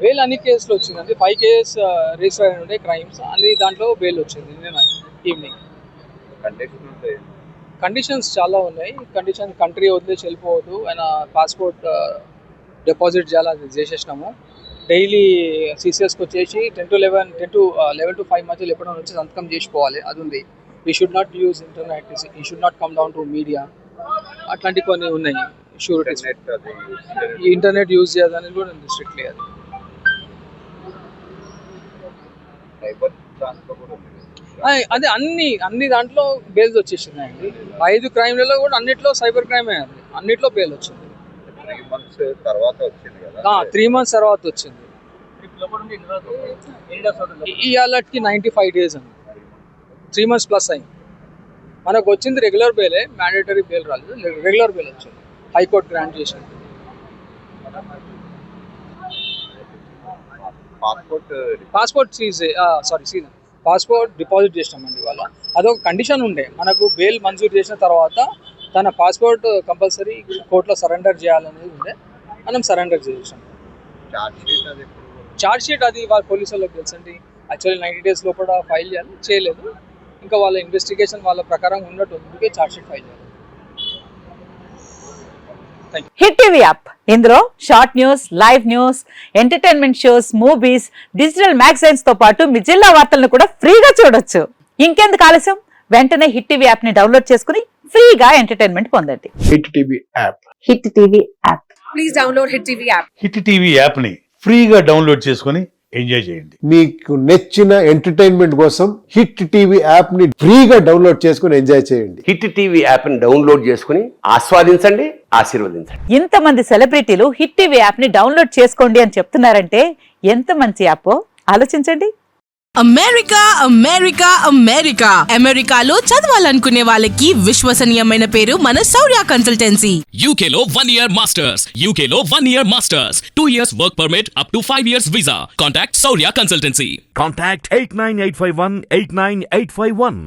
Bail అన్ని కేసులు వచ్చిందండి. 5 కేసెస్ రిజిస్టర్ అయి ఉండే క్రైమ్స్ అన్ని, దాంట్లో బెయిల్ వచ్చింది నిన్న ఈవినింగ్. కండిషన్స్ చాలా ఉన్నాయి. కంట్రీ వదిలేసి వెళ్ళిపోవద్దు, ఆయన పాస్పోర్ట్ డిపాజిట్ చేయాలి, అది చేసేసినాము. డైలీ సిసిఎస్కి వచ్చేసి 10 to 11 to 5 మధ్యలో ఎప్పుడైనా వచ్చి సంతకం చేసిపోవాలి, అది ఉంది. We should not use internet, ఈ should not come down to media, అట్లాంటి కొన్ని ఉన్నాయి షూరిటీస్. ఈ ఇంటర్నెట్ యూజ్ చేయాలని కూడా ఉంది స్ట్రిక్ట్లీ. అది అన్ని దాంట్లో బెయిల్స్ వచ్చేసినాయండి. 5 క్రైమ్లలో కూడా అన్నిట్లో సైబర్ క్రైమ్ అయ్యింది, అన్నిట్లో బెయిల్ వచ్చింది. 3 months తర్వాత వచ్చింది. ఇవాళకి 95 days అండి, 3 months ప్లస్ అయింది. మనకు వచ్చింది రెగ్యులర్ బెయిలే, మ్యాండేటరీ బెయిల్ రాలేదు, రెగ్యులర్ బెయిల్ వచ్చింది, హైకోర్టు గ్రాంట్ చేసింది. పాస్పోర్ట్ డిపాజిట్ చేసినామండి ఇవాళ. అదొక కండిషన్ ఉండే, మనకు బెయిల్ మంజూరు చేసిన తర్వాత తన పాస్పోర్ట్ కంపల్సరీ కోర్టులో సరెండర్ చేయాలనేది ఉండే, మనం సరెండర్ చేసాం. ఛార్జ్ షీట్ అది వాళ్ళ పోలీసు వాళ్ళకి తెలుసండి. యాక్చువల్లీ 90 days లోపల ఫైల్ చేయాలి, చేయలేదు. ఇంకా వాళ్ళ ఇన్వెస్టిగేషన్ వాళ్ళ ప్రకారం ఉన్నట్టు అందుకే ఛార్జ్ షీట్ ఫైల్ చేయాలి. హిట్ టీవీ యాప్, ఇందులో short news, live news, entertainment shows, movies, digital magazines తో పాటు మీ జిల్లా వార్తలను కూడా ఫ్రీగా చూడొచ్చు. ఇంకెందుకు ఆలస్యం, వెంటనే హిట్ టీవీ యాప్ ని డౌన్లోడ్ చేసుకుని ఫ్రీగా ఎంటర్టైన్మెంట్ పొందండి. Hit TV app. Hit TV app. Please download hit TV app. Hit TV app ని ఫ్రీగా డౌన్లోడ్ చేసుకుని ఎంజాయ్ చేయండి. మీకు నచ్చిన ఎంటర్టైన్మెంట్ కోసం హిట్ టీవీ యాప్ ని ఫ్రీగా డౌన్లోడ్ చేసుకుని ఎంజాయ్ చేయండి. హిట్ టీవీ యాప్ ని డౌన్లోడ్ చేసుకుని ఆస్వాదించండి, ఆశీర్వదించండి. ఇంతమంది సెలబ్రిటీలు హిట్ టీవీ యాప్ ని డౌన్లోడ్ చేసుకోండి అని చెప్తున్నారంటే ఎంత మంచి యాప్ ఆలోచించండి. అమెరికా అమెరికా అమెరికా అమెరికాలో చదవాలనుకునే వాళ్ళకి విశ్వసనీయమైన పేరు మన శౌర్య కన్సల్టెన్సీ. UK లో 1 year masters, UK లో 1 year masters, 2 years work permit up to 5 years visa. Contact Saurya Consultancy. Contact 89851 89851.